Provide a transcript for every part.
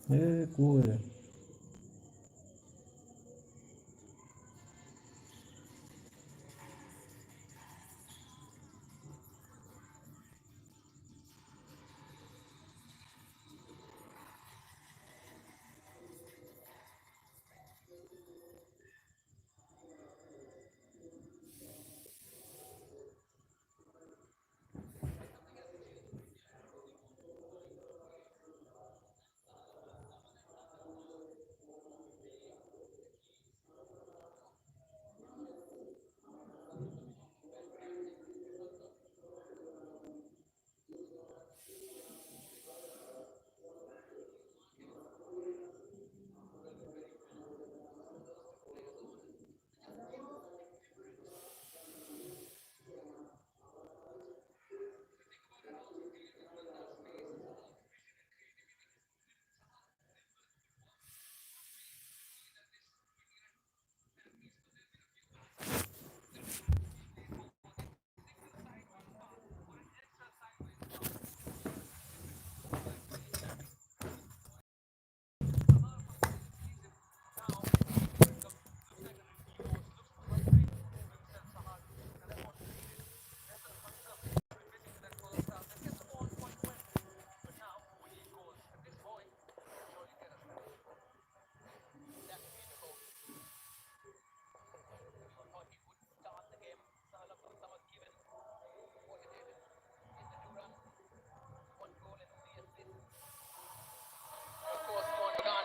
Kurde.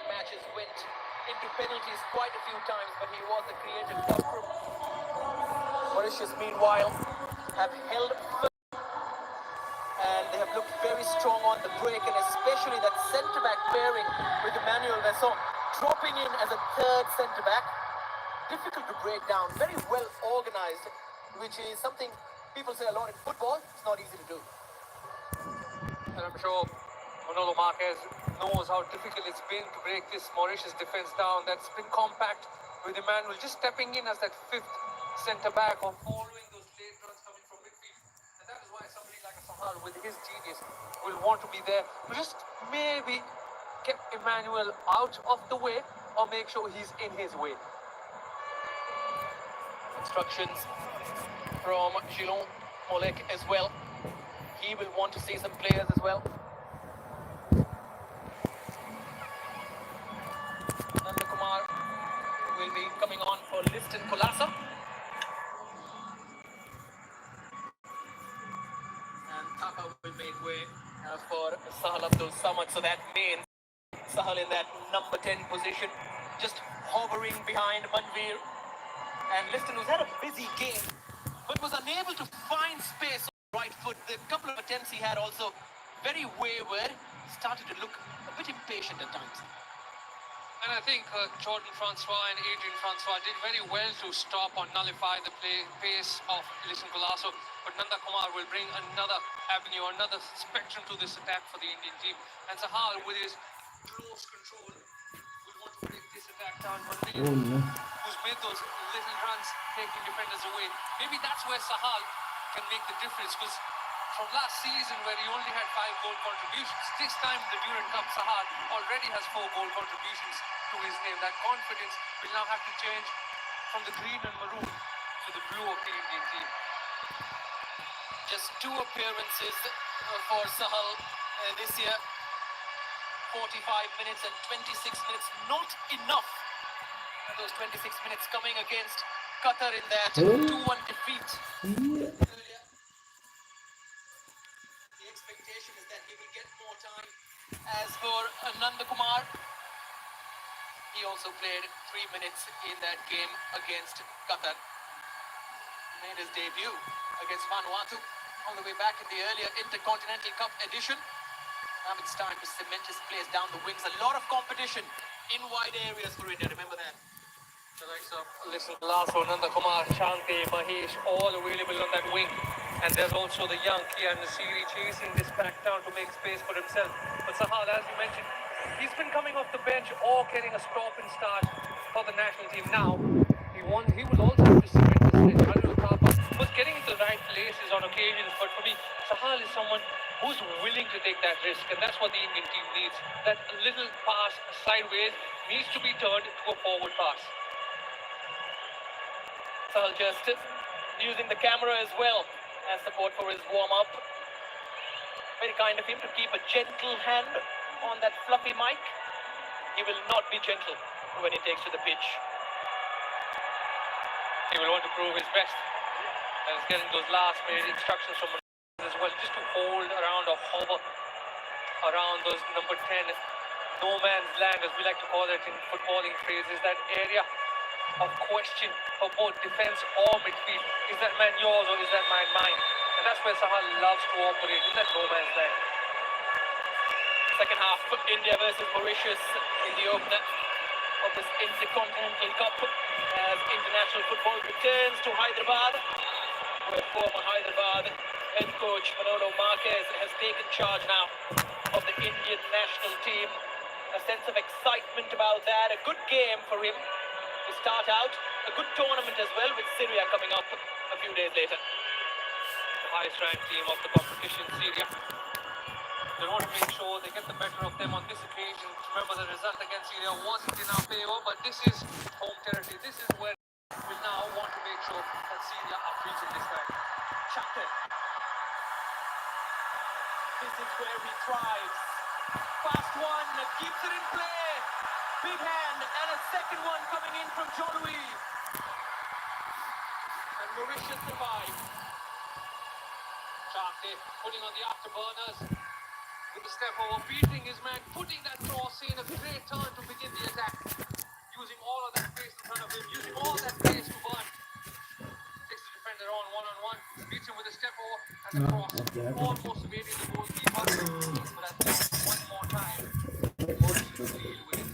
Matches went into penalties quite a few times, but he was the creative fulcrum. Morishas, meanwhile, have held firm and they have looked very strong on the break, and especially that centre-back pairing with Emmanuel Vesson dropping in as a third centre-back. Difficult to break down, very well organised, which is something people say a lot in football. It's not easy to do. And I'm sure Manolo Marquez knows how difficult it's been to break this Mauritius defence down. That's been compact, with Emmanuel just stepping in as that fifth centre-back or following those late runs coming from midfield. And that is why somebody like Sahal, with his genius, will want to be there to just maybe get Emmanuel out of the way or make sure he's in his way. Instructions from Gilon Molek as well. He will want to see some players as well. Kumar will be coming on for Liston Kolasa. And Taka will make way for Sahal Abdul Samad. So that means Sahal in that number 10 position, just hovering behind Manveer. And Liston, who's had a busy game, but was unable to find space on the right foot. The couple of attempts he had also very wayward, started to look a bit impatient at times. And I think Jordan Francois and Adrian Francois did very well to stop or nullify the pace of Liston Golasso. But Nanda Kumar will bring another avenue, another spectrum to this attack for the Indian team. And Sahal, with his close control, will want to break this attack down. Who's made those little runs, taking defenders away. Maybe that's where Sahal can make the difference, because from last season, where he only had 5 goal contributions, this time in the Durand Cup, Sahal already has 4 goal contributions to his name. That confidence will now have to change from the green and maroon to the blue of the Indian team. Just 2 appearances for Sahal this year. 45 minutes and 26 minutes, not enough. And those 26 minutes coming against Qatar in that 2-1 defeat. The expectation is that he will get more time. As for Nanda Kumar, he also played 3 minutes in that game against Qatar. Made his debut against Vanuatu all the way back in the earlier Intercontinental Cup edition. Now it's time to cement his place down the wings. A lot of competition in wide areas for India, remember that. The likes of Liston Golasso, Nanda Kumar, Shanti, Mahesh, all available on that wing. And there's also the young Kian Nasiri chasing this back down to make space for himself. But Sahal, as you mentioned, he's been coming off the bench or getting a stop and start for the national team. Now, he will also have to cement his place. Raju Thapa was getting into the right places on occasions, but for me, Sahal is someone who's willing to take that risk, and that's what the Indian team needs. That little pass sideways needs to be turned to a forward pass. Sahal just using the camera as well as support for his warm-up. Very kind of him to keep a gentle hand on that fluffy mic. He will not be gentle when he takes to the pitch. He will want to prove his best, and he's getting those last-minute instructions from as well, just to hold around or hover around those number 10 no man's land, as we like to call it in footballing phrases, that area of question for both defense or midfield. Is that man yours or is that man mine? And that's where Sahal loves to operate, in that no man's land. Second half, India versus Mauritius in the opener of this Intercontinental Cup as international football returns to Hyderabad, where former Hyderabad head coach Manolo Marquez has taken charge now of the Indian national team. A sense of excitement about that, a good game for him to start out, a good tournament as well, with Syria coming up a few days later. The highest ranked team of the competition, Syria. They want to make sure they get the better of them on this occasion. Remember, the result against Syria wasn't in our favour, but this is home territory. This is where we now want to make sure that Syria are beaten this time. Chaka. This is where he thrives. Fast one, keeps it in play. Big hand, and a second one coming in from John Louis. And Morishas survive. Chaka putting on the afterburners. With the step over, beating his man, putting that cross in, a great turn to begin the attack. Using all of that space in front of him, using all that space to burn. Takes the defender on one-on-one, beats him with a step over and a cross. Almost evading the goalkeeper, but at least one more time, Morishas will deal with it.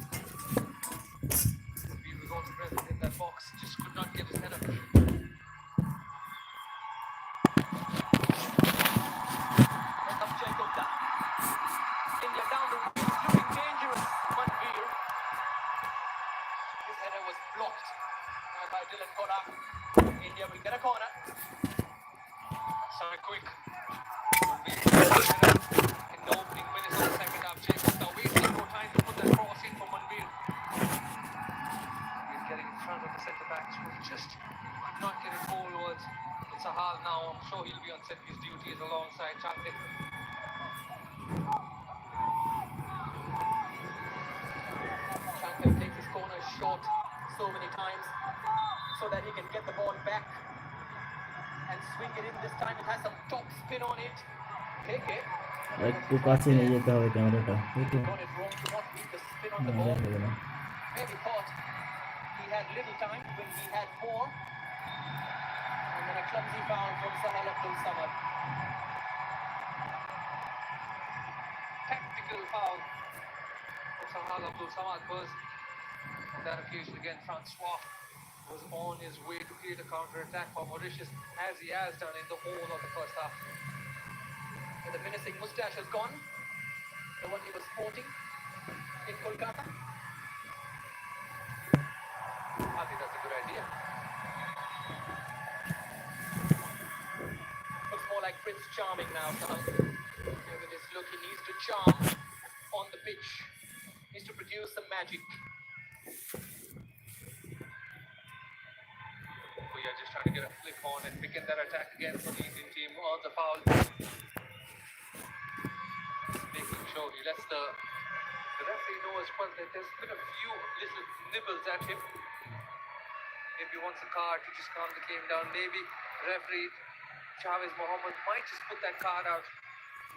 Speed was also present in that box, just could not get his head up. India down the wing, looking dangerous. Manveer. His header was blocked by Dylan Kola. India will get a corner. Sorry, quick. In the opening minutes of the second half, Jacob now waiting for time to put that cross in for Manveer. He's getting in front of the centre backs, who just could not get it forwards. With Sahal now, I'm sure he'll be on set piece duties alongside Chande. Chaka takes his corner short so many times so that he can get the ball back and swing it in. This time it has some top spin on it. KK. একটু কাছে নিয়ে যেতে হবে ক্যামেরাটা, বুঝছো? Got it wrong to not beat the spin on the ball. Maybe thought he had little time when he had more. And then a clumsy foul from Sahal Abdul Samad. Tactical foul for Sahal Abdul Samad was on that occasion again. Francois was on his way to create a counter-attack for Mauritius, as he has done in the whole of the first half. And the menacing moustache has gone. The one he was sporting in Kolkata. I think that's a good idea. Looks more like Prince Charming now, Sahal. With his look, he needs to charm on the pitch. Needs to produce some magic. We are just trying to get a flick on and begin that attack again for the Indian team on the foul. Making sure he lets the referee know as well that there's been a few little nibbles at him. Maybe wants a card to just calm the game down. Maybe referee Chavez Mohammed might just put that card out,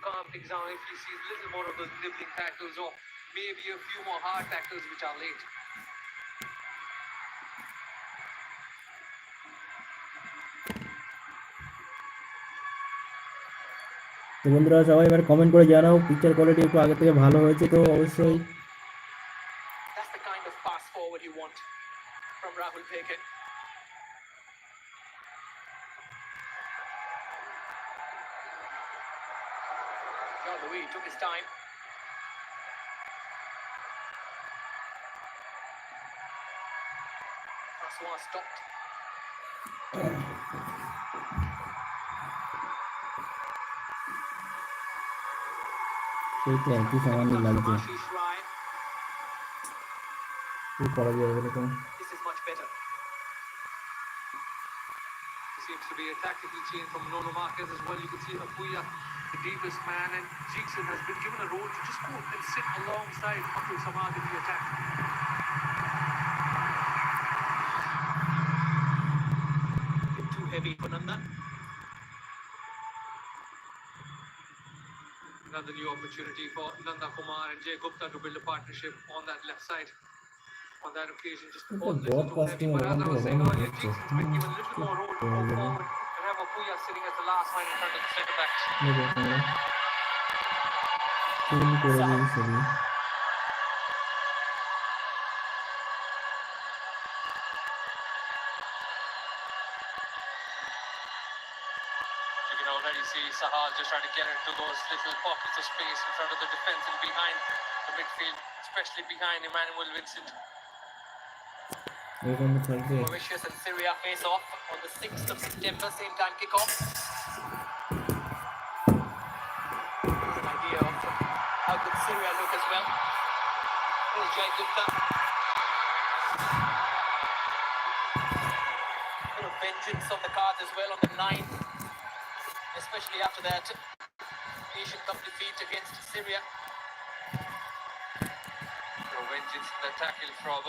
calm things down if he sees a little more of those nibbling tackles, or maybe a few more hard tackles which are late. তো বন্ধুরা সবাই এবার comment করে জানাও picture quality একটু আগে থেকে ভালো হয়েছে তো অবশ্যই। That's the kind of pass forward you want from Rahul Peke. John Louis took his time. Francois stopped. সেই তো একই And it সামান্য comes from লাগছে, Ashish Rai. কি করা যাবে এরকম। This is much better. Seems to be a tactical change from Nono Marquez as well. You can see Apuya, the deepest man, and Jeekson has been given a role to just go and sit alongside Atul Samad in the attack. A bit too heavy for Nanda. Another new opportunity for Nanda Kumar and Jay Gupta to build a partnership on that left side. On that occasion, just এটা all little too heavy. Broadcasting But as ওখান I থেকে was saying ওখানে earlier, হচ্ছে, Jeekson's been given a little কি more role to করা go যাবে। forward and have Apuya sitting as the last man in front of the centre backs. চুরি করে Sahal. দিয়েছে সবই। You can already see Sahal just trying to get into those little pockets of space in front of the defence and behind the midfield, especially behind Emmanuel Vincent. এরকম থাকবে। Mauritius and Syria face off on the 6th of September, same time kickoff. An idea of how good Syria look as well. Here's Jay Gupta. Bit of vengeance on the cards as well on the 9th, especially after that Asian Cup defeat against Syria. No vengeance in the tackle from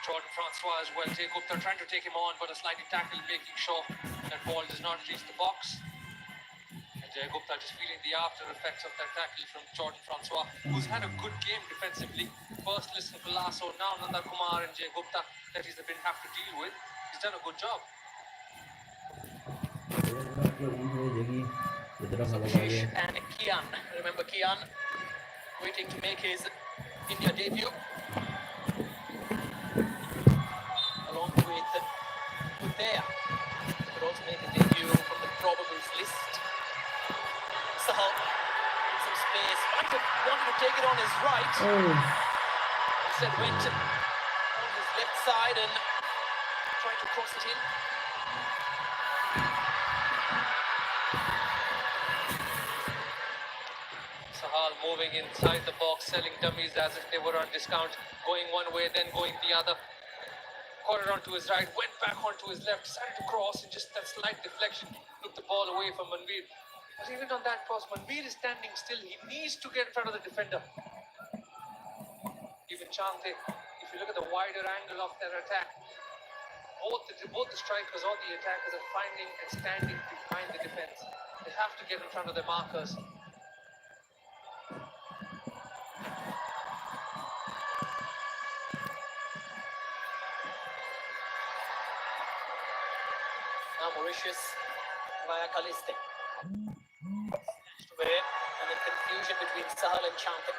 Jordan Francois as well. Jay Gupta trying to take him on, but a slight tackle, making sure that ball does not reach the box. And Jay Gupta just feeling the after effects of that tackle from Jordan Francois, who's had a good game defensively. First listen to Lasso, now Nanda Kumar and Jay Gupta that he's been have to deal with. He's done a good job. দেখি যেটা ভালো Subhashish লাগে। and Kian. Remember Kian waiting to make his India debut. Along with Uthaya, could also make a debut from the probables list. Sahal in some space. Might have wanted to take it on his right. Instead went on his left side and tried to cross it in. Sahal moving inside the box, selling dummies as if they were on discount, going one way, then going the other. Corner onto his right, went back onto his left, decided to cross, and just that slight deflection took the ball away from Manveer. But even on that cross, Manveer is standing still. He needs to get in front of the defender. Even Chante, if you look at the wider angle of their attack, both the strikers or the attackers are finding and standing behind the defense. They have to get in front of their markers. Now Morishas via Kaliste. Snatched away and then confusion between Sahal and Chante.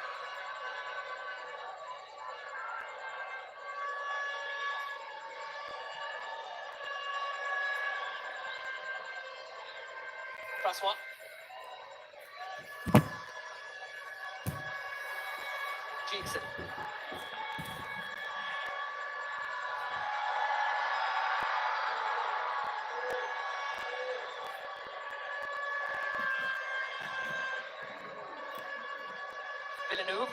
+1. Jeekson. Villeneuve.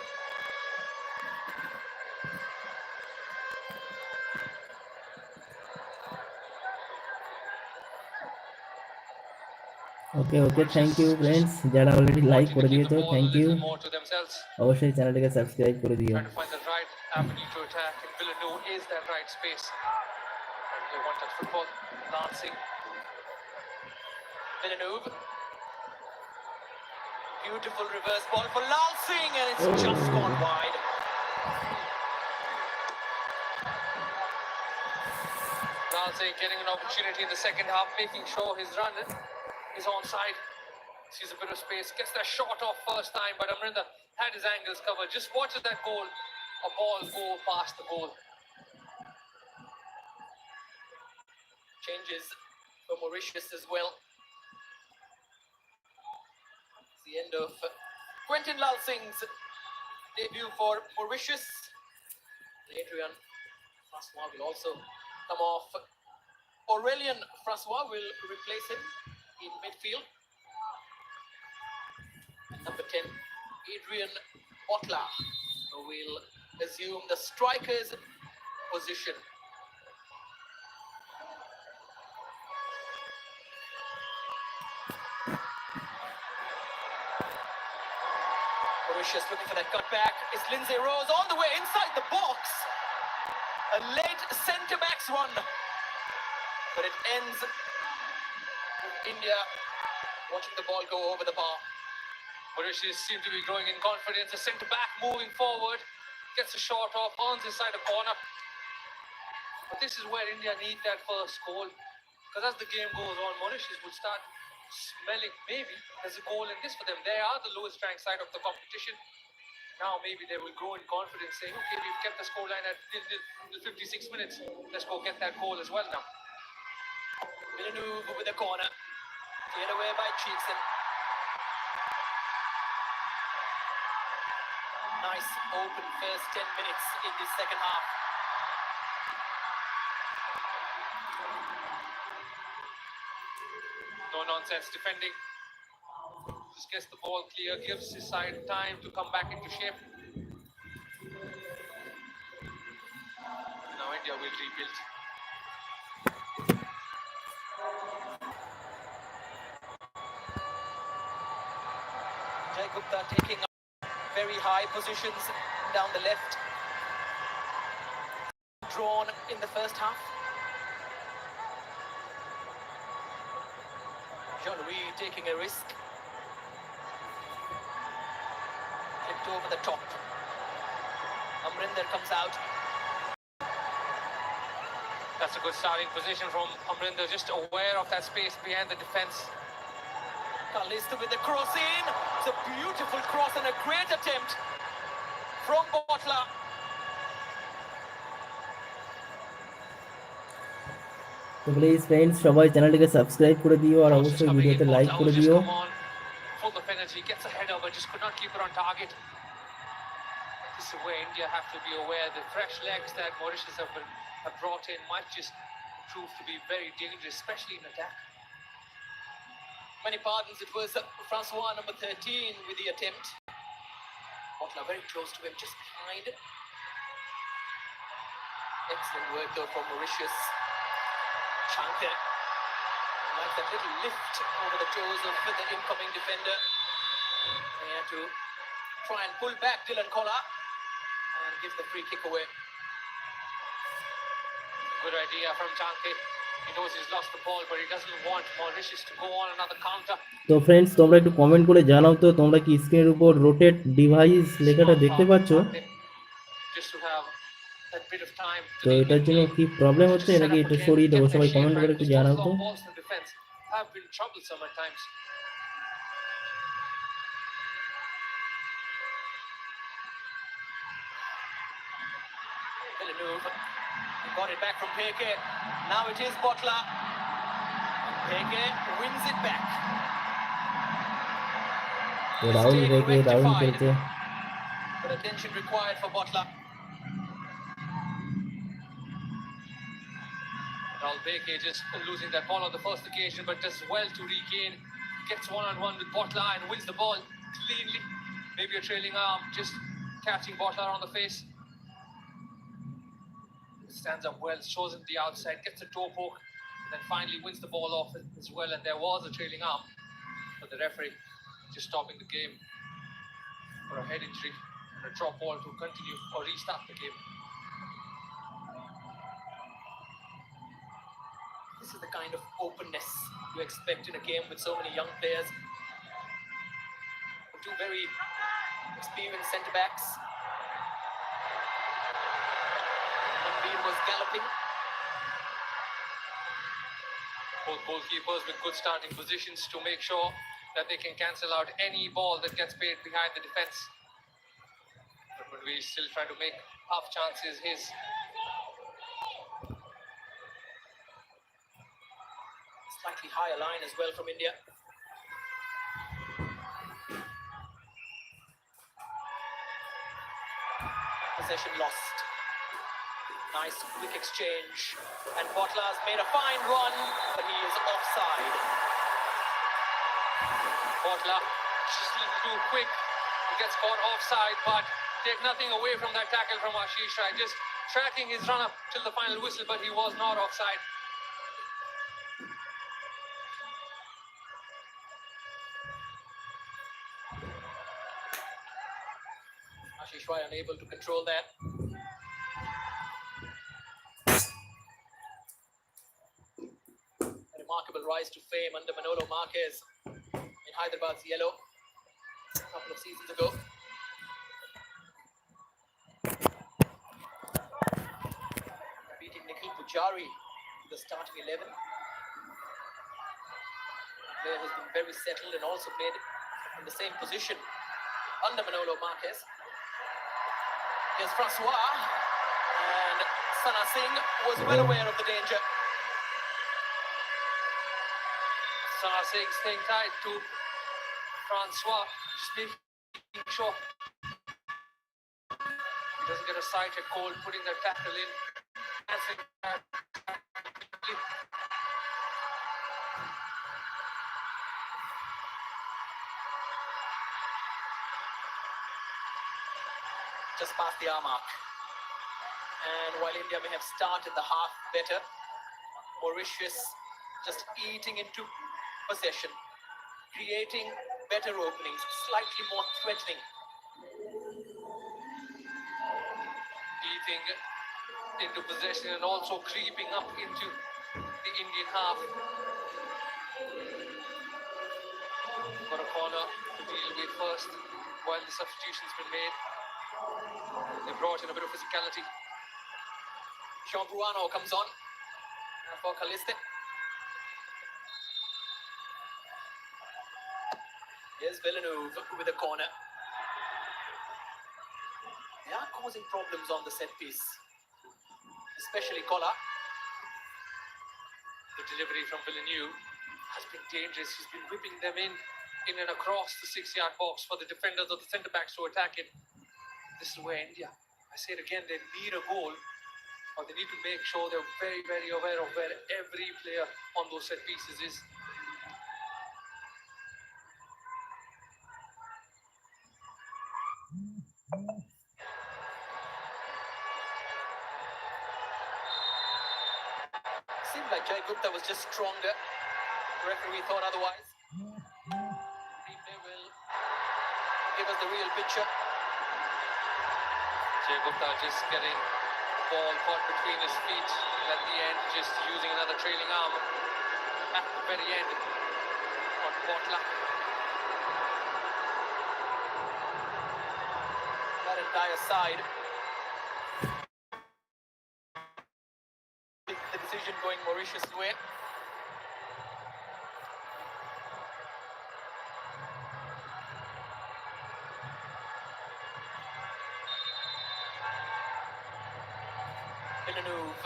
Okay okay, thank you friends, যারা already like করে দিয়েছো thank you. More to themselves, অবশ্যই চ্যানেলটাকে subscribe করে দিও। trying to find the right avenue to attack, and Villeneuve is that right space. And they want that football dancing. Villeneuve. Beautiful reverse ball for Lal Singh and it's just gone wide. Lal Singh getting an opportunity in the second half, making sure his run is onside. Sees a bit of space, gets that shot off first time, but Amrinder had his angles covered. Just watches that goal, a ball go past the goal. Changes for Morishas as well. It's the end of Quentin Lal Singh's debut for Mauritius. Adrian Francois will also come off. Aurelien Francois will replace him in midfield. And number 10, Adrian Butler will assume the striker's position. Morishas looking for that cutback. It's Lindsay Rose all the way inside the box. A late centre-back's run. But it ends with India watching the ball go over the bar. Morishas seem to be growing in confidence. The centre-back moving forward. Gets a shot off, earns inside a corner. But this is where India need that first goal. Because as the game goes on, Mauritius will start smelling maybe there's a goal in this for them. They are the lowest ranked side of the competition. Now maybe they will grow in confidence, saying, okay, we've kept the scoreline at 56 minutes. Let's go get that goal as well now. Villeneuve with the corner. Cleared away by Cheekson. Nice open first 10 minutes in the second half. No nonsense defending. Just gets the ball clear, gives his side time to come back into shape. Now India will rebuild. Jai Gupta taking up very high positions down the left. Drawn in the first half. Jean-Louis taking a risk. Flipped over the top. Amrinder comes out. That's a good starting position from Amrinder, just aware of that space behind the defence. Kalista with the cross in. It's a beautiful cross and a great attempt from Butler. তো please friends সবাই চ্যানেলটিকে subscribe করে দিও আর অবশ্যই ভিডিওতে like করে দিও। Full of energy, gets a header but just could not keep it on target. This is where India have to be aware the fresh legs that Morishas have brought in might just prove to be very dangerous, especially in attack. Many pardons, it was Francois number 13 with the attempt. Butler very close to him, just behind. Excellent work though from Mauritius. Shankar, like that little lift over the toes of the incoming defender. They had to try and pull back Dylan Collar and give the free kick away. Good idea from Chanke. He knows he's lost the ball, but he doesn't want Mauritius to go on another counter. তো friends তোমরা একটু comment করে জানাও তো তোমরা কি স্ক্রিনের উপর রোটেট ডিভাইস লেখাটা দেখতে পাচ্ছ? Just to have that bit of time. তো এটার জন্য কি প্রবলেম হচ্ছে নাকি এটা সরিয়ে দেবো? সবাই কমেন্ট করে একটু জানাও তো। Have been troublesome at times. Villeneuve got it back from Peke. Now it is Butler. Peke wins it back. Rahul রেখে দারুণ খেলছে। But attention required for Butler. Rahul Beke just losing that ball on the first occasion, but does well to regain. Gets one-on-one with Butler and wins the ball cleanly. Maybe a trailing arm, just catching Butler on the face. Stands up well, shows him the outside, gets a toe poke, and then finally wins the ball off as well. And there was a trailing arm, but the referee just stopping the game for a head injury and a drop ball to continue or restart the game. This is the kind of openness you expect in a game with so many young players. Two very experienced centre-backs. Bean was galloping. Both goalkeepers with good starting positions to make sure that they can cancel out any ball that gets played behind the defence. But when we still try to make half chances, his slightly higher line as well from India. Possession lost. Nice quick exchange. And Butler's made a fine run, but he is offside. Butler just a little too quick. He gets caught offside, but take nothing away from that tackle from Ashish Rai. Just tracking his run up till the final whistle, but he was not offside. Ashish Rai unable to control that. A remarkable rise to fame under Manolo Marquez in Hyderabad's yellow a couple of seasons ago. Beating Nikhil Pujari to the starting 11. A player who's been very settled and also played in the same position under Manolo Marquez. Here's Francois, and Sana Singh was well aware of the danger. Sana Singh staying tight to Francois, just making sure he doesn't get a sight at goal, putting that tackle in. Just past the hour mark. And while India may have started the half better, Morishas just eating into possession, creating better openings, slightly more threatening. Eating into possession and also creeping up into the Indian half. Got a corner to deal with first while the substitution's been made. They brought in a bit of physicality. Jean Bruano comes on for Kaliste. Here's Villeneuve with a corner. They are causing problems on the set piece, especially Kola. The delivery from Villeneuve has been dangerous. He's been whipping them in and across the 6-yard box for the defenders or the centre backs to attack it. This is where India, I say it again, they need a goal, or they need to make sure they're very, very aware of where every player on those set pieces is. Seemed like Jai Gupta was just stronger. The referee thought otherwise. Replay will give us the real picture. Jai Gupta just getting ball caught between his feet, and at the end just using another trailing arm at the very end on Botla. That entire side. With the decision going Mauritius' way. Villeneuve.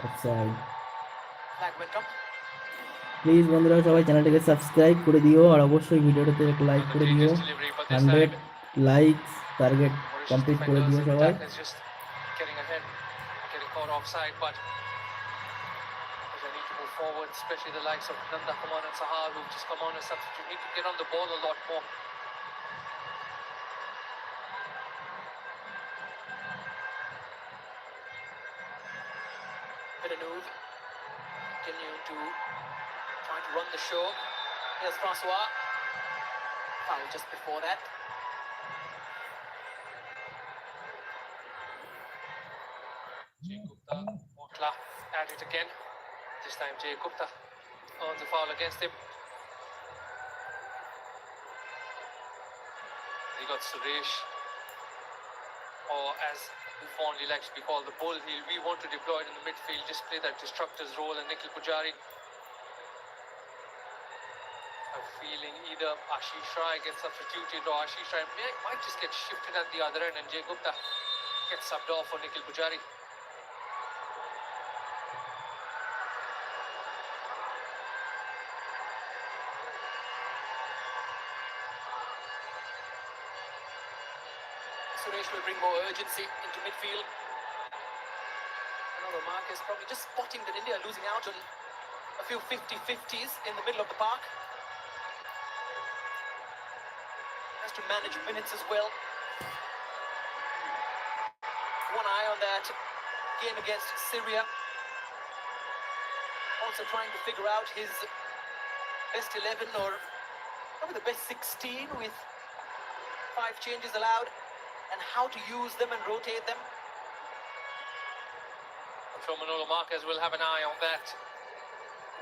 Offside. Flag went up. Please বন্ধুরা সবাই চ্যানেলটাকে subscribe করে দিও আর অবশ্যই ভিডিওটাতে একটা like করে দিও। 100 লাইকস টার্গেট কমপ্লিট করে দিও সবাই। Offside, but they need to move forward, especially the likes of Nanda Kumar and Sahar, who've just come on as substitute, need to get on the ball a lot more. Villeneuve continue to try to run the show. Here's Francois. Foul just before that. Jai Gupta, Botla at it again. This time Jai Gupta earns a foul against him. He got Suresh, or as he fondly likes to be called, the bull. We want to deploy it in the midfield, just play that disruptor's role, and Nikhil Pujari. I'm feeling either Ashish Rai gets substituted or Ashish Rai might just get shifted at the other end, and Jai Gupta gets subbed off for Nikhil Pujari. Suresh will bring more urgency into midfield. Another Marquez probably just spotting that India are losing out on a few 50-50s in the middle of the park. Has to manage minutes as well. One eye on that game against Syria. Also trying to figure out his best 11 or probably the best 16 with 5 changes allowed, and how to use them and rotate them. I'm sure Manolo Marquez will have an eye on that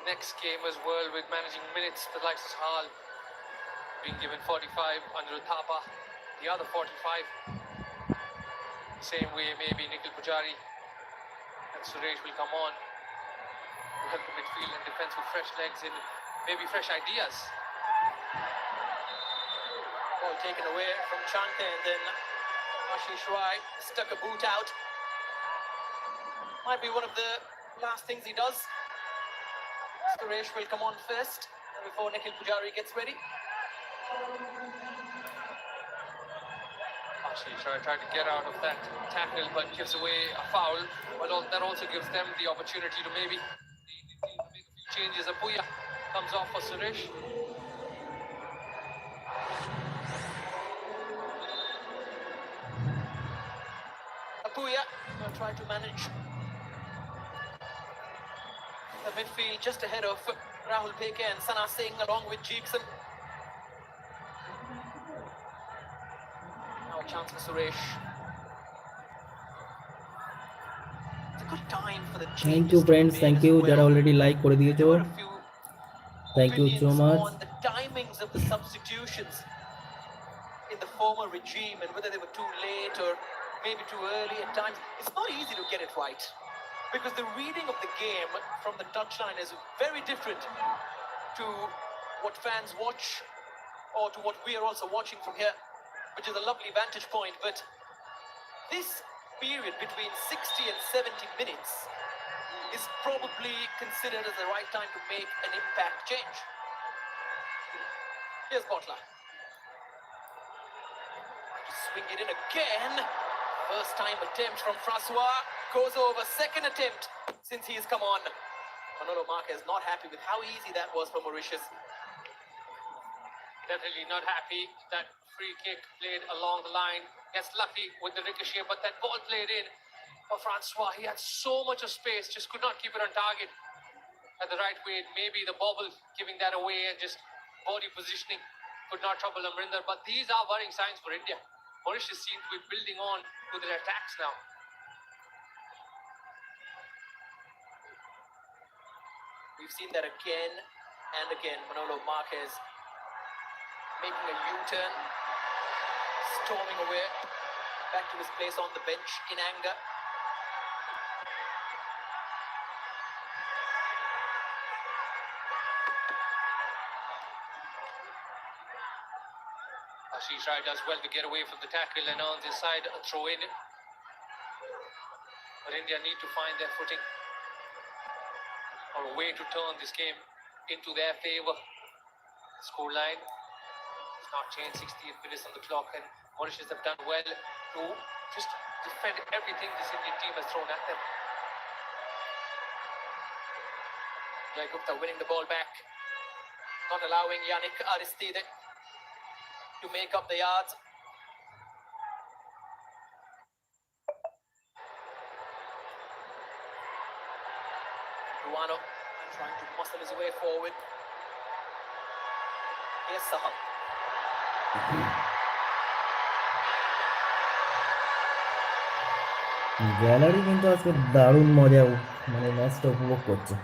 next game as well, with managing minutes. The likes of Hall being given 45 under Thapa, the other 45. Same way maybe Nikhil Pujari and Suresh will come on to help the midfield and defense with fresh legs and maybe fresh ideas. Ball taken away from Chanka, and then Ashish Rai stuck a boot out. Might be one of the last things he does. Suresh will come on first before Nikhil Pujari gets ready. Ashish Rai tried to get out of that tackle but gives away a foul. But that also gives them the opportunity to maybe make a few changes. Apuya comes off for Suresh. Apuya will try to manage the midfield just ahead of Rahul Peke and Sana Singh along with Jeepson. Now a chance for Suresh. It's a good time for the changes. Thank you friends, thank you যারা already like করে দিয়েছো, There were a few thank you so opinions much. on the timings of the substitutions in the former regime and whether they were too late or maybe too early at times. It's not easy to get it right, because the reading of the game from the touchline is very different to what fans watch or to what we are also watching from here, which is a lovely vantage point. But this period between 60 and 70 minutes is probably considered as the right time to make an impact change. Here's Butler. Swing it in again. First time attempt from Francois. Goes over. Second attempt since he's come on. Manolo Marquez not happy with how easy that was for Mauritius. Definitely not happy. That free kick played along the line. Gets lucky with the ricochet, but that ball played in for Francois. He had so much of space, just could not keep it on target at the right weight. Maybe the bobble giving that away and just body positioning could not trouble Amrinder. But these are worrying signs for India. Morishas seem to be building on to their attacks now. We've seen that again and again. Manolo Marquez making a U-turn, storming away back to his place on the bench in anger. Ashish Rai does well to get away from the tackle and earns his side a throw in. But India need to find their footing or a way to turn this game into their favour. Scoreline has not changed. 68 minutes on the clock, and Morishas have done well to just defend everything this Indian team has thrown at them. Jai Gupta winning the ball back, not allowing Yannick Aristide to make up the yards. Ruano trying to muscle his way forward. Here's Sahal. Gallery কিন্তু আজকে দারুণ মজা মানে ম্যাচটা উপভোগ করছে।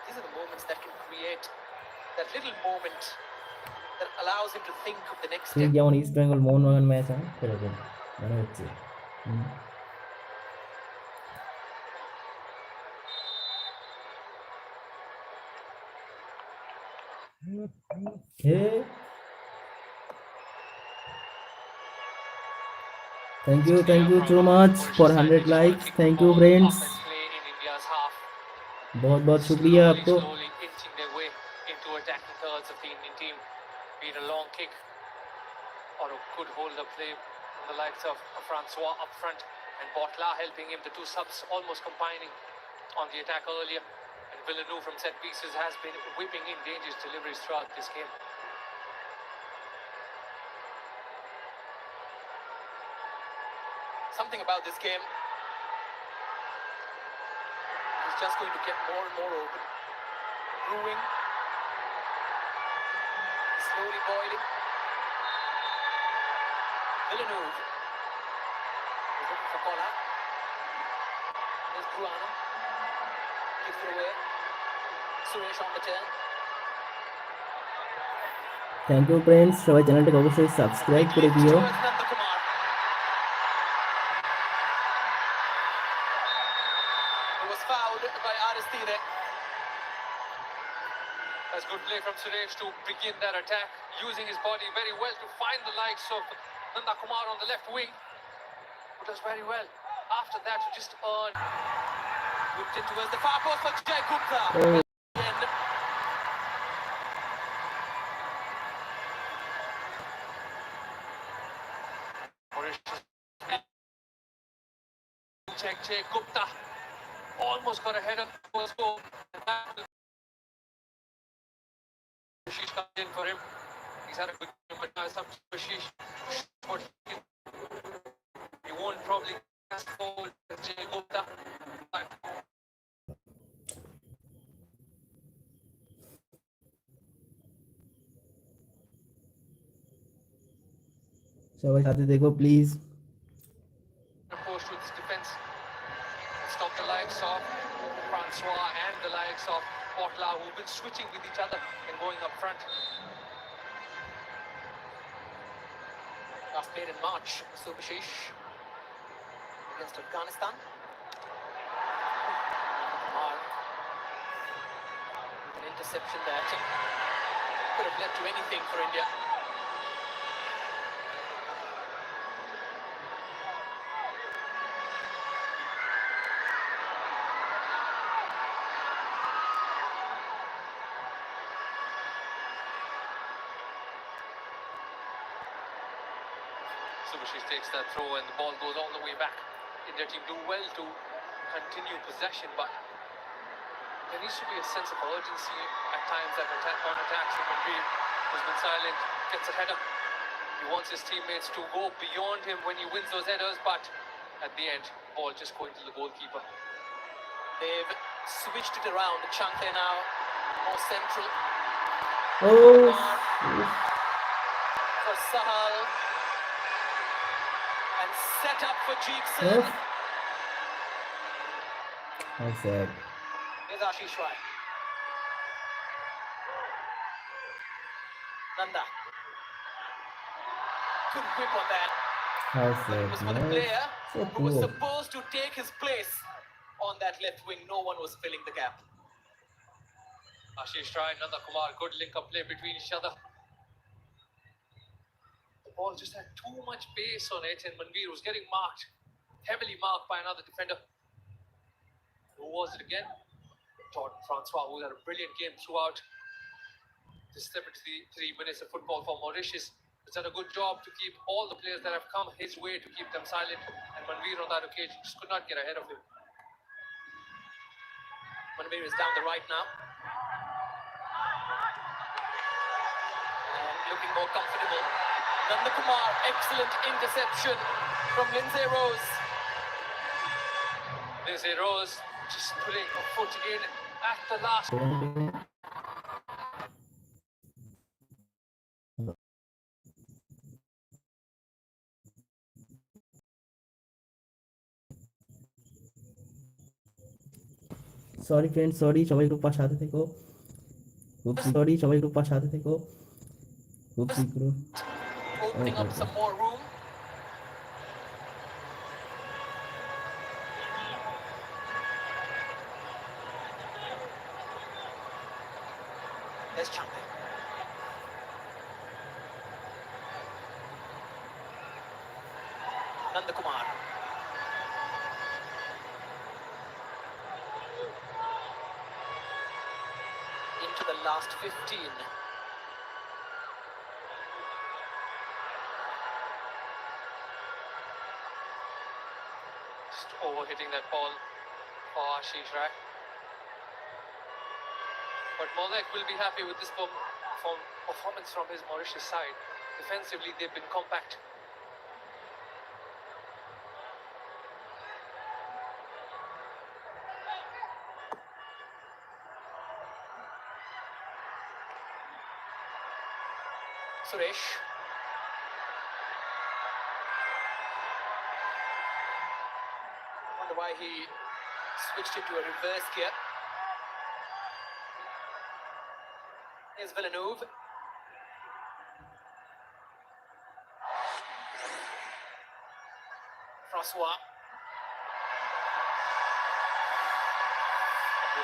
These are the moments that can create that little moment that allows him to think of the next ঠিক step. যেমন ইস্ট বেঙ্গল মোহনবাগান ম্যাচ হয় সেরকম মনে হচ্ছে। Hey. Thank you so much for 100 likes. Thank you friends. बहुत बहुत शुक्रिया आपको। Slowly inching their way into attacking thirds of the Indian team. Be it a long kick or a good hold of play from the likes of Francois up front and Botla helping him. The two subs almost combining on the attack earlier. And Villeneuve from set pieces has been whipping in dangerous deliveries throughout this game. something about this game. He's just going to get more and more open. Brewing. Slowly boiling. Villeneuve. He's looking for Kola. There's Bruano. Gives it away. Suresh on the turn. Thank you friends, সবাই চ্যানেলটাকে অবশ্যই subscribe করে দিও। Towards Nandakumar. He was fouled by Aristide. That's good play from Suresh to begin that attack, using his body very well to find the likes of Nanda Kumar on the left wing, who does very well. After that, to just earn. Whipped it towards the far post for Jai Gupta. Oh. And Morishas. Check Gupta almost got ahead of the first goal. And that will- Ashish comes in for him. He's had a good game, but now it's up to Ashish. But he won't probably pass forward to Jay Gupta. But সবাই সাথে দেখো please. approach to this defense. Stop the likes of Francois and the likes of Potla, who've been switching with each other and going up front. last played in March. Subhashish against Afghanistan. Kumar with an interception there. Could have led to anything for India. Subhashish takes that throw and the ball goes all the way back. India team do well to continue possession, but there needs to be a sense of urgency at times on attacks. And Manveer, who's been silent, gets a header. He wants his teammates to go beyond him when he wins those headers, but at the end, ball just going to the goalkeeper. They've switched it around. Chankle now more central. Oh, For Sahal. And set up for Jeepson. oh. How sad. Here's Ashish Rai. Nanda. Couldn't whip on that. How But it was sad, for the man. player So who was poor. supposed to take his place on that left wing. No one was filling the gap. Ashish Rai and Nanda Kumar, good link-up play between each other. The ball just had too much pace on it, and Manveer was getting marked, heavily marked by another defender. Who was it again? Jordan Francois, who had a brilliant game throughout the 73 minutes of football for Mauritius. He's done a good job to keep all the players that have come his way to keep them silent, and Manveer on that occasion just could not get ahead of him. Manveer is down the right now. And looking more comfortable. Nanda Kumar, excellent interception from Lindsay Rose. Lindsay Rose just putting a foot in at the last. Sorry friend, sorry, সবাই একটু সাথে থেকো। খুব sorry, সবাই একটু সাথে থেকো। খুব শীঘ্র। Opening up some more room. There's Chankle. Nanda Kumar. Into the last 15. Just overhitting that ball for Ashish Rai. But Molek will be happy with this performance from his Mauritius side. Defensively, they've been compact. Suresh. Wonder why he switched into a reverse gear. Here's Villeneuve. Francois.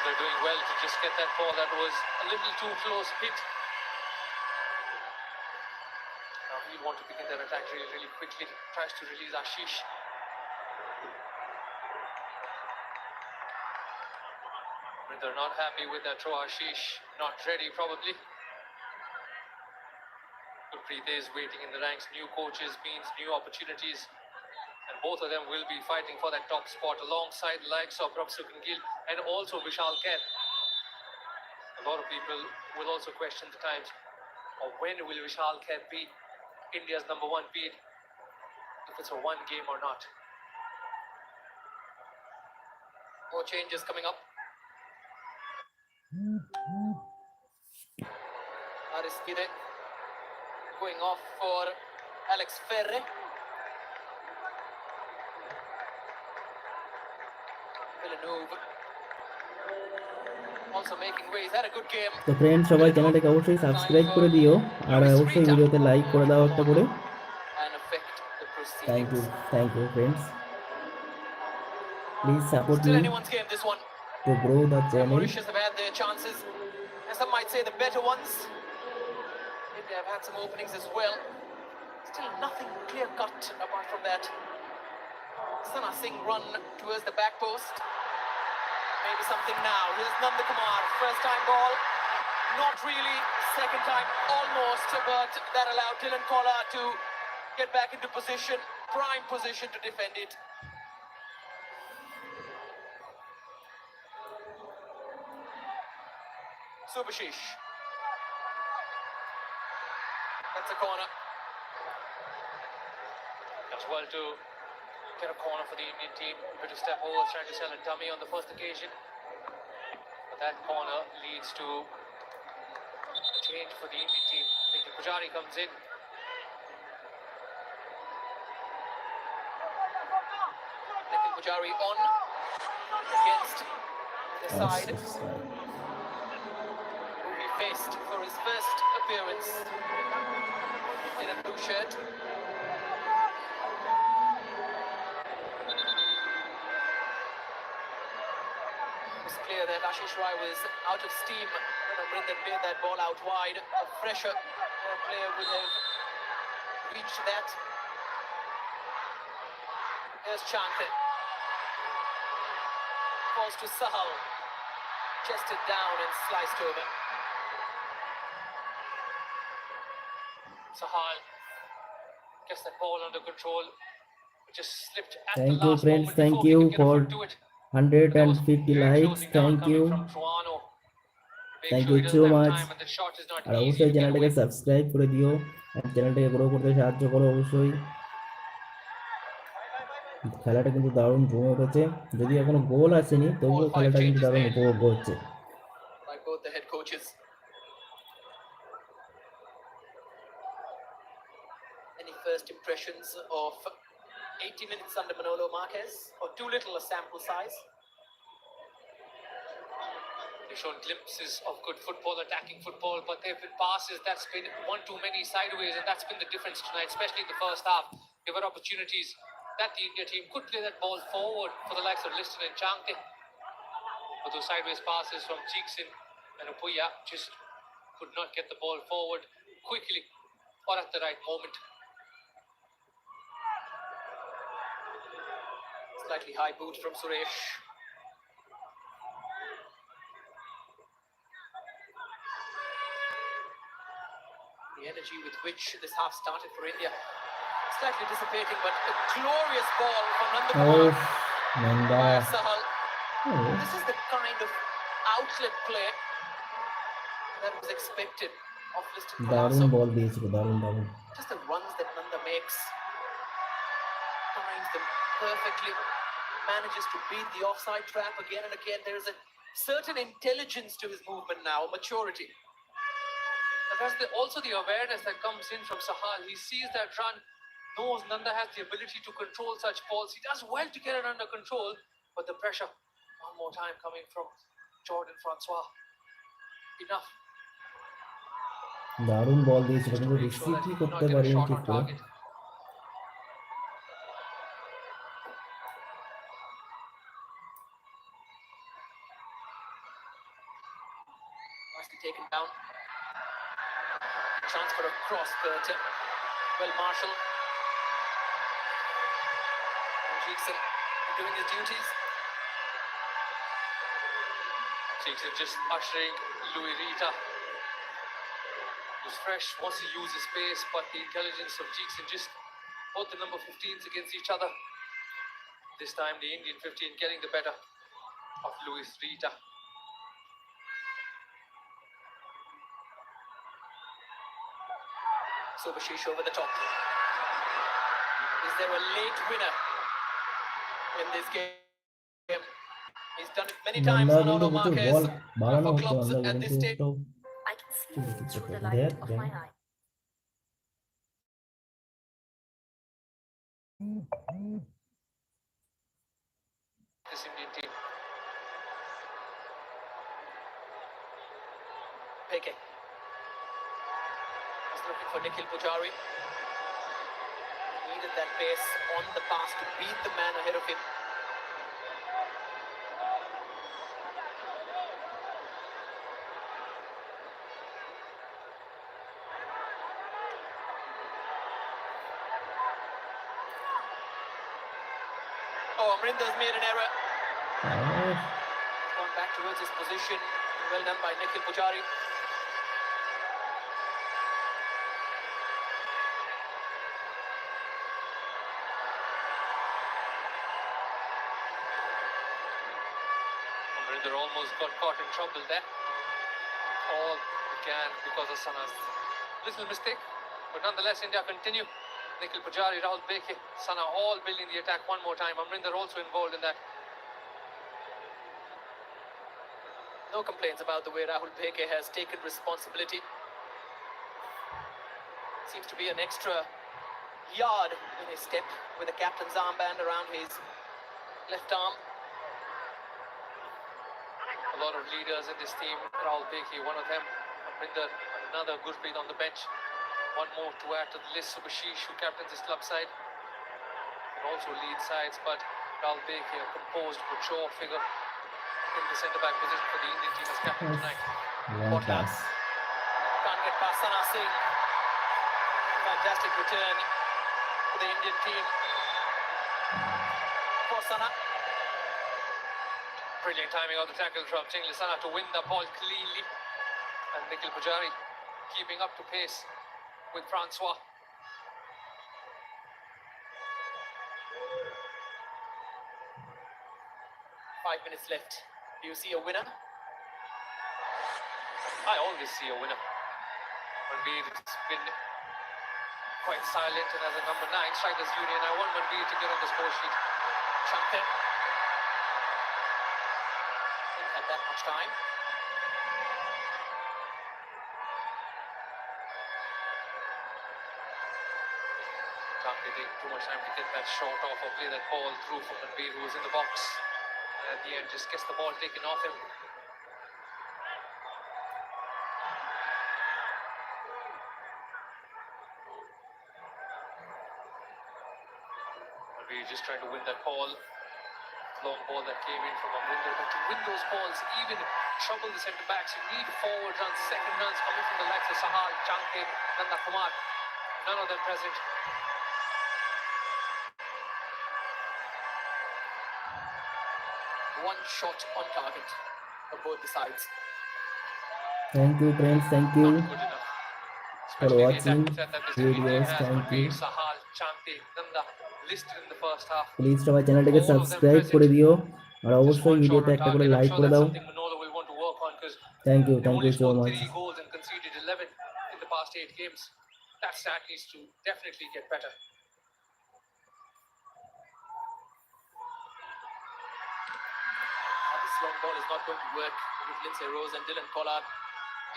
They're doing well to just get that ball that was a little too close hit. Now he'll want to begin their attack really, really quickly. Tries to release Ashish. But they're not happy with that throw. Ashish not ready probably. Gurpreet is waiting in the ranks. New coaches means new opportunities. And both of them will be fighting for that top spot alongside the likes of Prabhsukhan Gill and also Vishal Kher. A lot of people will also question the times of when will Vishal Kher be India's number one beat, if it's a one game or not. More changes coming up. Aristide going off for Alex Ferre. Villeneuve also making ways. Had a good game. তো friend সবাই চ্যানেলটাকে অবশ্যই subscribe করে দিও আর অবশ্যই ভিডিওতে like করে দাও একটা করে। And affect the thank proceedings. You friends, please support Still me anyone's game, this one. To grow the channel. Mauritius have had their chances, and some might say the better ones. India have had some openings as well. Still nothing clear cut apart from that. Sana Singh run towards the back post. Maybe something now. Here's Nanda Kumar, first time ball. Not really, second time almost, but that allowed Dylan Collar to get back into position, prime position to defend it. Subhashish. That's a corner. Does well to get a corner for the Indian team. Bit of step over, trying to sell a dummy on the first occasion. But that corner leads to a change for the Indian team. Nikhil Pujari comes in. Nikhil Pujari on against the side who he faced for his first appearance in a blue shirt. It was clear that Ashish Rai was out of steam when Amrinder played that ball out wide. A fresher player would have reached that. Here's Chankar. Falls to Sahal. Chested down and sliced over. Sahal gets that ball under control. It just slipped at Thank the you, last friends. moment Thank before you he could get a for foot to it. 150 likes. Thank you. Thank you so much. আর অবশ্যই চ্যানেলটাকে subscribe করে দিও আর চ্যানেলটাকে grow করতে সাহায্য করো অবশ্যই। খেলাটা কিন্তু দারুণ জমে উঠেছে, যদিও এখনো গোল আসেনি তবুও খেলাটা কিন্তু দারুণ উপভোগ্য হচ্ছে। By both the head coaches. Any first impressions of 80 minutes under Manolo Marquez, or too little a sample size? They've shown glimpses of good football, attacking football, but there have been passes that's been one too many sideways, and that's been the difference tonight, especially in the first half. There were opportunities that the India team could play that ball forward for the likes of Liston and Chankar. But those sideways passes from Cheekson and Apuya just could not get the ball forward quickly or at the right moment. Slightly high boot from Suresh. The energy with which this half started for India. Slightly dissipating, but a glorious ball from Nanda Kumar. Nanda. Sahal. This is the kind of outlet play that was expected of Liston দারুণ Collar. বল দিয়েছিল, দারুণ দারুণ। Just the runs that Nanda makes, times them perfectly, manages to beat the offside trap again and again. There is a certain intelligence to his movement now, maturity. A Plus, also the awareness that comes in from Sahal. He sees that run, knows Nanda has the ability to control such balls. He does well to get it under control, but the pressure, one more time coming from Jordan Francois. Enough. দারুণ বল দিয়েছিল Just to কিন্তু make sure that রিসিভই he did করতে not get a পারিনি shot ঠিক on করে। target. Nicely taken down. Chance for a cross, but well marshalled. Jackson doing his duties. Jackson just ushering Louis Rita, who's fresh, wants to use his pace, but the intelligence of Jackson just both the number 15s against each other. This time the Indian 15 getting the better of Louis Rita. Subhashish over the top. Is there a late winner in this game? He's done it many times. Nanda কিন্তু Manolo প্রচুর Marquez বল বাড়ানো for হচ্ছে clubs নান্দাকে at কিন্তু this stage. একটাও I can see ঠিক you আছে through the দেখ light of দেখ my eye. This Indian team. Peke. He's looking for Nikhil Pujari. Needed that pace on the pass to beat the man ahead of him. Oh, Amrinder's made an error. Gone back towards his position. Well done by Nikhil Pujari. Amrinder almost got caught in trouble there. All began because of Sana's little mistake, but nonetheless India continue. Nikhil Pujari, Rahul Beke, Sana all building the attack one more time. Amrinder also involved in that. No complaints about the way Rahul Beke has taken responsibility. Seems to be an extra yard in his step with the captain's armband around his left arm. A lot of leaders in this team. Rahul Beke, one of them. Amrinder, another Gurpreet on the bench. One more to add to the list. Subhashish, who captains his club side, and also lead sides. But Rahul Beke, a composed, mature figure in the centre-back position for the Indian team as captain tonight. One pass. Can't get past Sana Singh. Fantastic return for the Indian team. For Sana. Brilliant timing of the tackle from Chingli Sana to win the ball cleanly. And Nikhil Pujari keeping up to pace with Francois. Five minutes left. Do you see a winner? I always see a winner. Manveer has been quite silent, and as a number 9 strikers union, I want Manveer to get on the score sheet. Shankar. Didn't have that much time. They take too much time to get that shot off or play that ball through for Manveer, who was in the box. And at the end, just gets the ball taken off him. Manveer just trying to win that ball. Long ball that came in from Amrinder. But to win those balls, even trouble the centre backs, you need forward runs, second runs coming from the likes of Sahal, Chanke, Nanda Kumar. None of them present. One shot on target for both the sides. Thank you friends, thank you Not good enough. for Especially the watching attack set that this Indian team videos. has. Thank Manveer, you. Sahal, Chanke, Nanda listed in the first half. Please সবাই চ্যানেলটাকে All of them subscribe present. করে দিও আর Just অবশ্যই one shot ভিডিওতে on একটা করে target. I'm like sure করে that's দাও। something Manolo will want to work on because thank you they've only so scored much. 3 goals and conceded 11 in the past 8 games. That stat needs to definitely get better. This long ball is not going to work with Lindsay Rose and Dylan Pollard.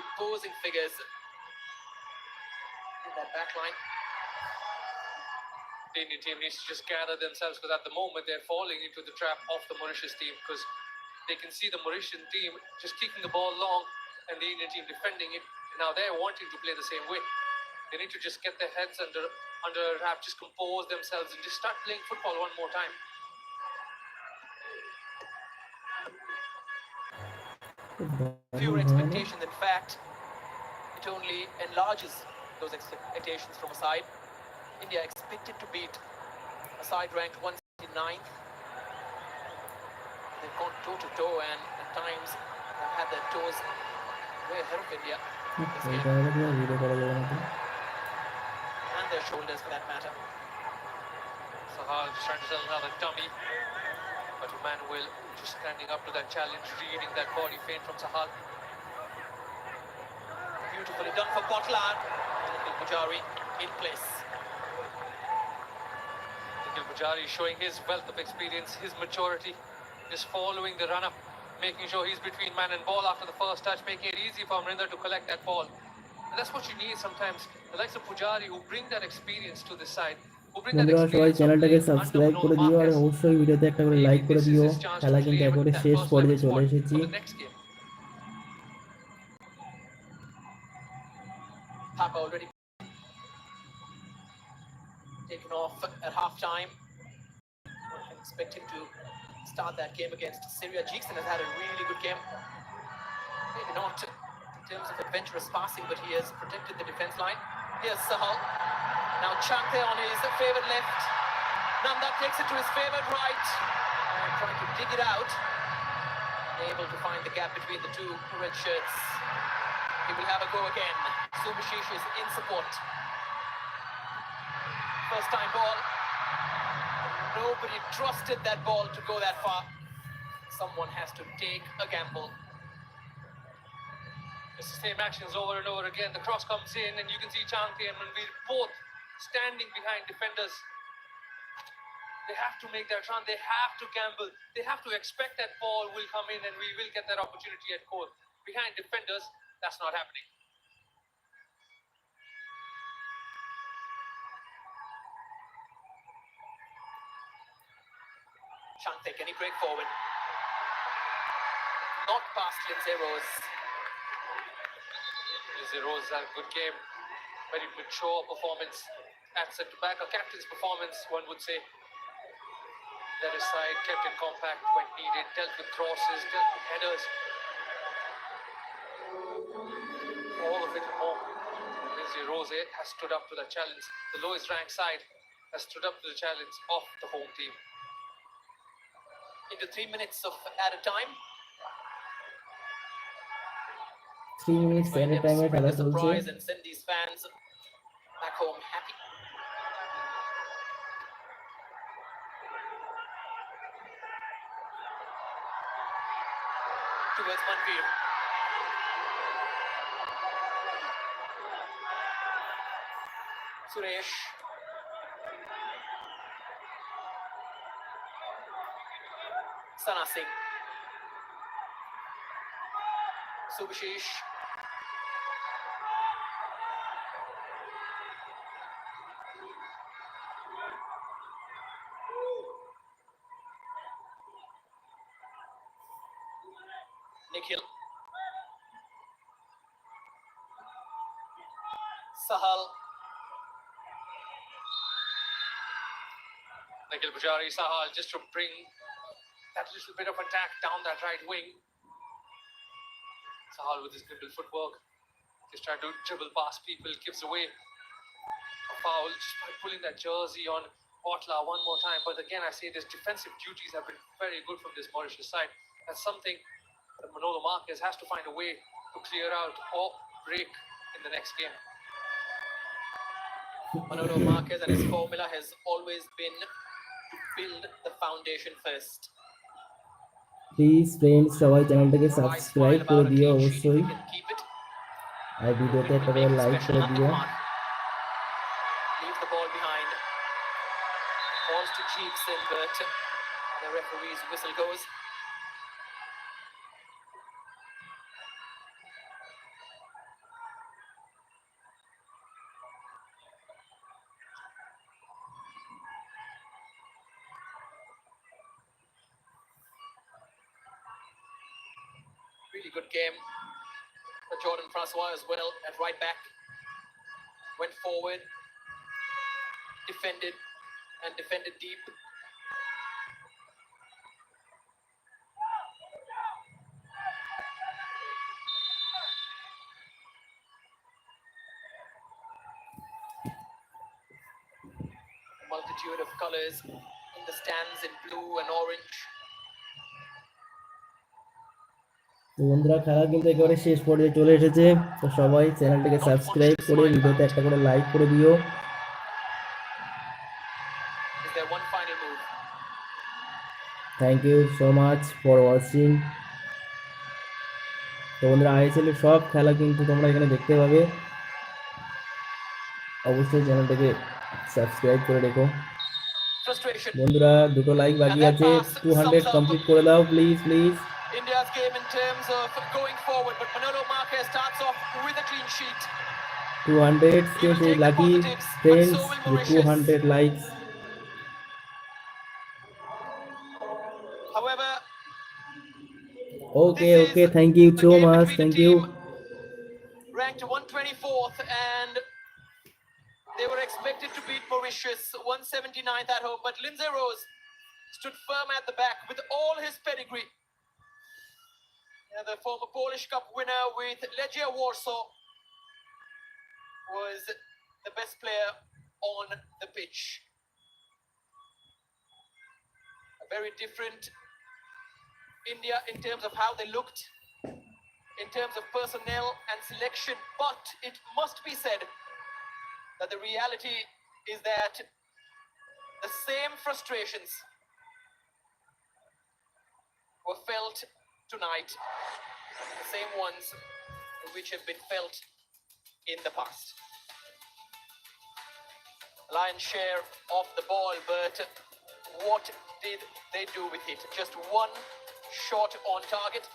Imposing figures. that back line. The Indian team needs to just gather themselves, because at the moment they're falling into the trap of the Mauritius team, because they can see the Mauritian team just kicking the ball long and the Indian team defending it. And now they're wanting to play the same way. They need to just get their heads under a wrap, just compose themselves and just start playing football one more time. Fewer expectations, in fact, it only enlarges those expectations from a side. India expected to beat a side ranked 179th. They've gone toe to toe and at times have had their toes way ahead of India this game. And their shoulders for that matter. Sahal just trying to sell another dummy, but Emmanuel just standing up to that challenge, reading that body feint from Sahal. Beautifully done for Butler. Nikhil Pujari in place. Nikhil Pujari showing his wealth of experience, his maturity, just following the runner, making sure he's between man and ball after the first touch, making it easy for Amrinder to collect that ball. And that's what you need sometimes. The likes of Pujari who bring that experience to this side. বন্ধুরা সবাই চ্যানেলটাকে subscribe করে দিও আর অবশ্যই ভিডিওতে একটা করে like করে দিও। খেলা কিন্তু একেবারে শেষ পর্যায়ে চলে এসেছি। Thapa already taken off at half time. I expect him to start that game against Syria. Jeekson has had a really good game. Maybe not in terms of adventurous passing, but he has protected the defense line. Here's Sahal. Now Chante on his favoured left. Nanda takes it to his favoured right. And trying to dig it out. Able to find the gap between the two red shirts. He will have a go again. Subhashish is in support. First time ball. Nobody trusted that ball to go that far. Someone has to take a gamble. It's the same actions over and over again. The cross comes in and you can see Chante and Manveer both standing behind defenders. They have to make that run. They have to gamble. They have to expect that ball will come in and we will get that opportunity at goal. Behind defenders, that's not happening. Chante, can he break forward? Not past Lindsay Rose. Lindsay Rose had a good game. Very mature performance at centre back. A captain's performance, one would say. That his side kept it compact when needed, dealt with crosses, dealt with headers. All of it and more. Lindsay Rose has stood up to the challenge. The lowest ranked side has stood up to the challenge of the home team. Into 3 minutes of added time. 3 minutes added time এ খেলা চলছে। Surprise and send these fans back home happy. Towards Manveer. Suresh. Sana Singh. Subhashish. Nikhil. Sahal. Nikhil Pujari, Sahal, just to bring that little bit of attack down that right wing. Sahal with his nimble footwork, just trying to dribble past people, gives away a foul just by pulling that jersey on Butler one more time. But again, I say this defensive duties have been very good from this Mauritius side. That's something that Manolo Marquez has to find a way to clear out or break in the next game. Manolo Marquez and his formula has always been to build the foundation first. Please friends সবাই চ্যানেলটাকে subscribe করে দিও অবশ্যই আর ভিডিওতে একটা করে like করে দিও। Leave the ball behind. Balls to Jeekson, but the referee's whistle goes. good game for Jordan Francois as well at right back. Went forward, defended deep. A multitude of colors in the stands in blue and orange. তো বন্ধুরা, খেলা কিন্তু একেবারে শেষ পর্যায়ে চলে এসেছে। তো সবাই চ্যানেলটিকে সাবস্ক্রাইব করে ভিডিওতে একটা করে লাইক করে দিও। Is there one final move? Thank you so much for watching. তো বন্ধুরা, আইএসএল এর সব খেলা কিন্তু তোমরা এখানে দেখতে পাবে। অবশ্যই চ্যানেলটাকে সাবস্ক্রাইব করে রেখো। Frustration. বন্ধুরা, দুটো লাইক বাকি And that আছে, pass 200 sums up কমপ্লিট করে দাও please please. India's game in terms of going forward, but Manolo Marquez starts off with a clean sheet. 200 He will stay take the lucky positives, but friends so will with Morishas. 200 likes. However, Okay, thank you the so game much, between thank a you. team ranked 124th, and they were expected to beat Mauritius 179th at home, but Lindsay Rose stood firm at the back with all his pedigree. Yeah, the former Polish Cup winner with Legia Warsaw was the best player on the pitch. A very different India in terms of how they looked, in terms of personnel and selection, but it must be said that the reality is that the same frustrations were felt tonight, the same ones which have been felt in the past. Lion's share of the ball, but what did they do with it? Just one shot on target,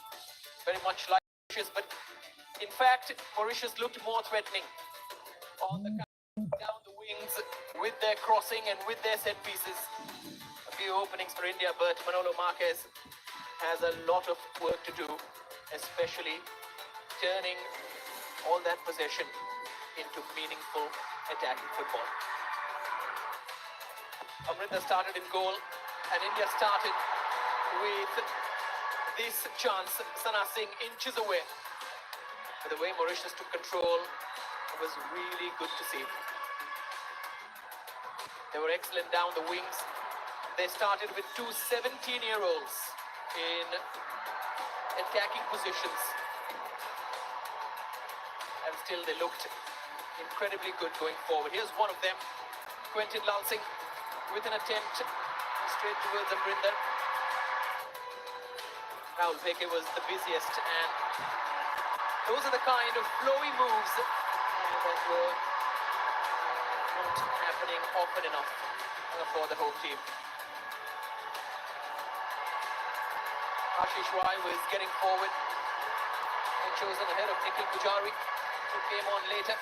very much like Mauritius, but in fact, Mauritius looked more threatening on the down the wings with their crossing and with their set pieces. A few openings for India, but Manolo Marquez has a lot of work to do, especially turning all that possession into meaningful attacking football. Amrita started in goal, and India started with this chance. Sana Singh inches away. But the way Morishas took control was really good to see. They were excellent down the wings. They started with two 17-year-olds in attacking positions, and still they looked incredibly good going forward. Here's one of them, Quentin Lalsing, with an attempt straight towards Amrinder. Rahul Bheke was the busiest, and those are the kind of flowy moves that were not happening often enough for the home team. Ashish Rai was getting forward and chosen ahead of Nikhil Pujari, who came on later.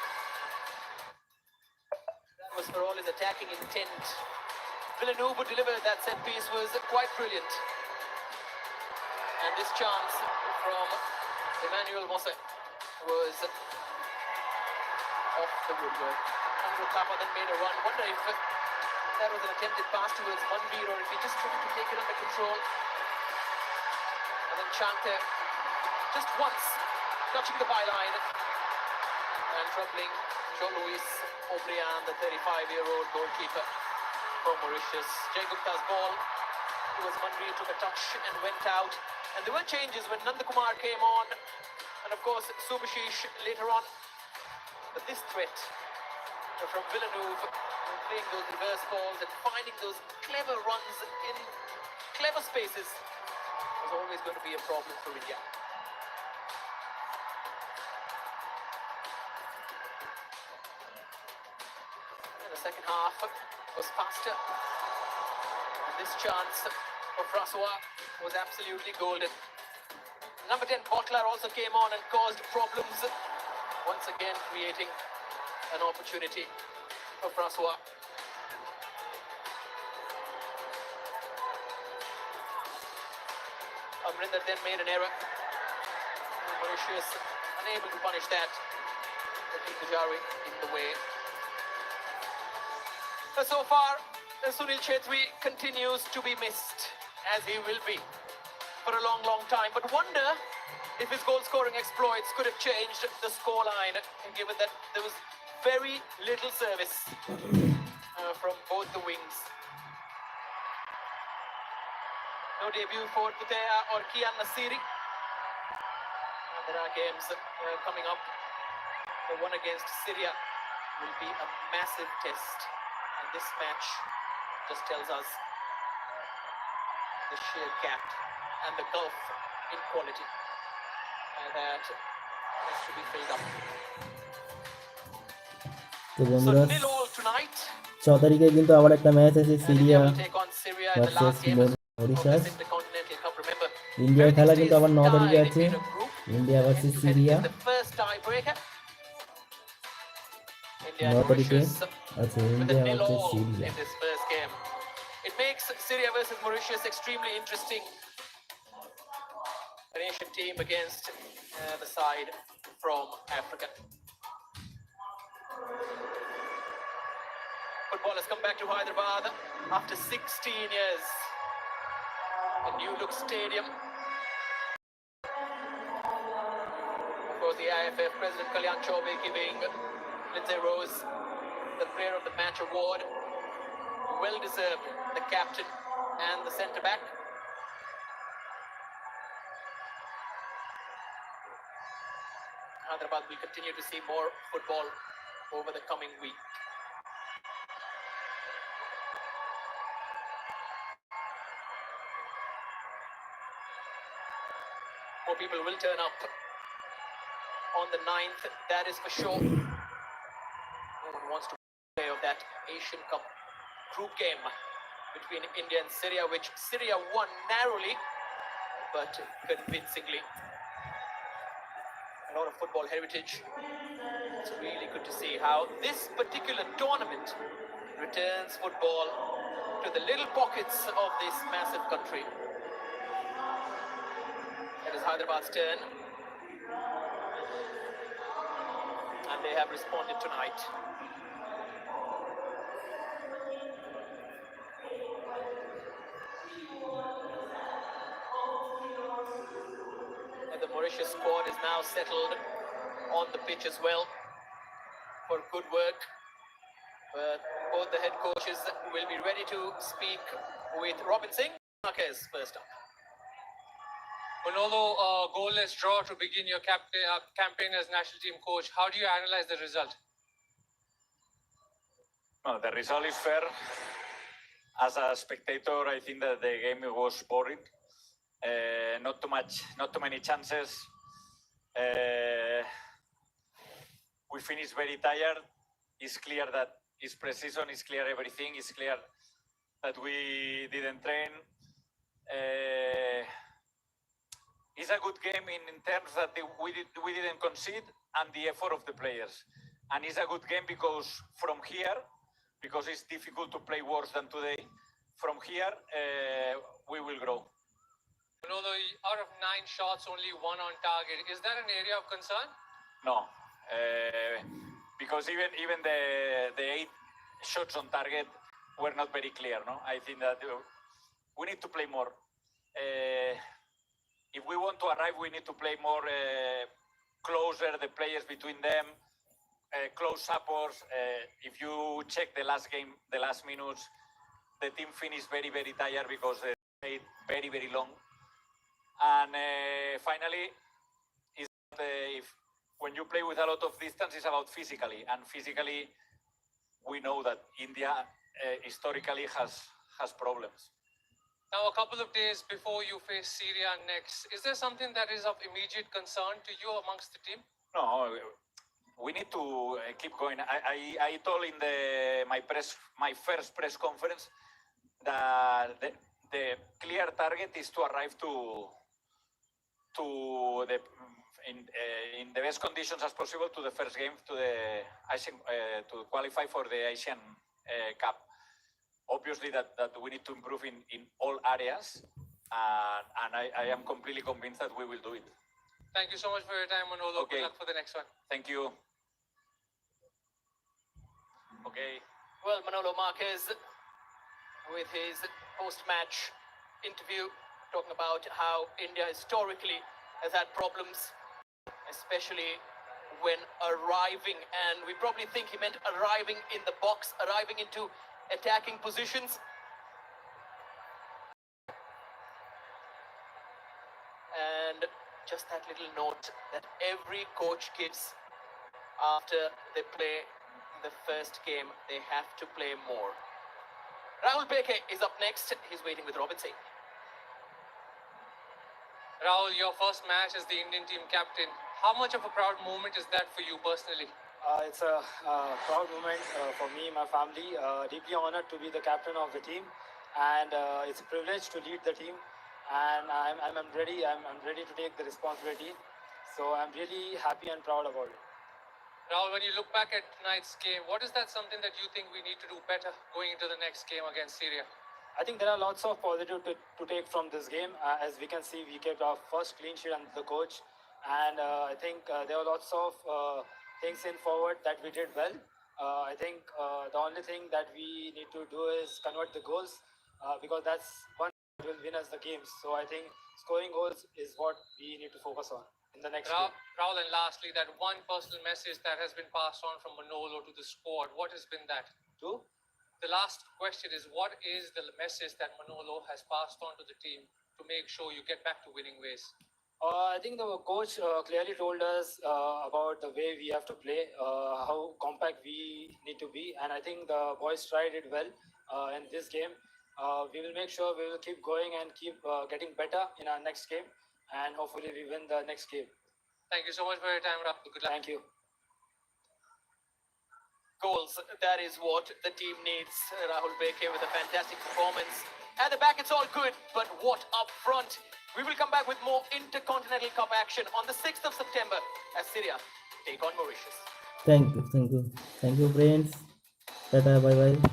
That was for all his attacking intent. Villeneuve, who delivered that set piece, was quite brilliant. And this chance from Emmanuel Mosse was off the woodwork. Andrew Thapa then made a run. Wonder if that was an attempted pass towards Manveer, or if he just tried to take it under control. And then Chante, just once, touching the byline and troubling Jean-Louis O'Brien, the 35-year-old goalkeeper for Mauritius. Jay Gupta's ball, it was Manveer, took a touch and went out. And there were changes when Nandakumar came on, and of course Subhashish later on. But this threat from Villeneuve, playing those reverse balls and finding those clever runs in clever spaces, was always going to be a problem for India. And the second half was faster, and this chance for Francois was absolutely golden. Number 10, Butler, also came on and caused problems, once again creating an opportunity for Francois. Amrinder then made an error, Mauritius unable to punish that. Pujari in the way. So far, Sunil Chetri continues to be missed, as he will be for a long, long time. But wonder if his goal-scoring exploits could have changed the scoreline, given that there was very little service from both the wings. No debut for Putea or Kian Nasiri. There are games coming up. The one against Syria will be a massive test. And this match just tells us the sheer gap and the gulf in quality that has to be filled up. তো So বন্ধুরা, 0-all tonight. 6 তারিখে কিন্তু আবার একটা match আছে, And India Syria will take on Syria in the versus last game of Mauritius. this Intercontinental Cup. Remember, ইন্ডিয়ার খেলা কিন্তু আবার 9 তারিখে tied আছে, in a group. India versus And Syria in the first tiebreaker, India 9 and তারিখে Mauritius আছে, with a India 0-all versus Syria. in this first game. It makes Syria versus Mauritius extremely interesting. An Asian team against the side from Africa. Football has come back to Hyderabad after 16 years. A new look stadium. Of course, the IFF President Kalyan Chaubey giving Lindsay Rose the Player of the Match award. Well deserved, the captain and the centre back. Hyderabad will continue to see more football over the coming week. More people will turn up on the 9th, that is for sure. No one wants to play of that Asian Cup group game between India and Syria, which Syria won narrowly but convincingly. A lot of football heritage. It's really good to see how this particular tournament returns football to the little pockets of this massive country. It is Hyderabad's turn. And they have responded tonight. And the Mauritius squad is now settled on the pitch as well for good work. But both the head coaches will be ready to speak with Robin Singh. Marquez first up. Well, although a goalless draw to begin your campaign as national team coach, how do you analyze the result? No, the result is fair. As a spectator, I think that the game was boring. Not too many chances. We finished very tired. It's clear that it's pre-season, it's clear everything, it's clear that we didn't train. It's a good game in terms that we didn't concede and the effort of the players. And it's a good game because from here, because it's difficult to play worse than today, from here we will grow. Well, although out of 9 shots, only 1 on target, is that an area of concern? No, because even the 8 shots on target were not very clear. No, I think that we need to play more. If we want to arrive, we need to play more closer, the players between them, close supports. If you check the last game, the last minutes, the team finished very, very tired because they played very, very long. And finally, if when you play with a lot of distance, it's about physically. And physically, we know that India historically has problems. Now, a couple of days before you face Syria next, is there something that is of immediate concern to you amongst the team? No, we need to keep going. I told in my first press conference that the clear target is to arrive to the in the best conditions as possible to the first game, to the Asian, to qualify for the Asian Cup. Obviously, that we need to improve in all areas, and I am completely convinced that we will do it. Thank you so much for your time, Manolo. Okay. Good luck for the next one. Thank you. Okay. Well, Manolo Marquez with his post-match interview talking about how India historically has had problems, especially when arriving, and we probably think he meant arriving in the box, arriving into attacking positions. And just that little note that every coach gives after they play the first game, they have to play more. Rahul Beke is up next. He's waiting with Robin Singh. Rahul, your first match as the Indian team captain. How much of a proud moment is that for you personally? It's a proud moment for me, my family. Deeply honored to be the captain of the team, and it's a privilege to lead the team. And I'm ready. I'm ready to take the responsibility. So I'm really happy and proud about it. Rahul, when you look back at tonight's game, what is that something that you think we need to do better going into the next game against Syria? I think there are lots of positive to take from this game. As we can see, we kept our first clean sheet under the coach, and I think there are lots of things in forward that we did well. I think the only thing that we need to do is convert the goals because that's one that will win us the games. So I think scoring goals is what we need to focus on in the next game. Rahul, and lastly, that one personal message that has been passed on from Manolo to the squad, what has been that? The last question is, what is the message that Manolo has passed on to the team to make sure you get back to winning ways? I think the coach clearly told us about the way we have to play, how compact we need to be, and I think the boys tried it well in this game. We will make sure we will keep going and keep getting better in our next game, and hopefully we win the next game. Thank you so much for your time, Rahul. Good luck. Thank you. Goals, that is what the team needs. Rahul Beke with a fantastic performance. At the back, it's all good, but what up front? We will come back with more Intercontinental Cup action on the 6th of September as Syria take on Mauritius. Thank you, friends. Tata, bye bye.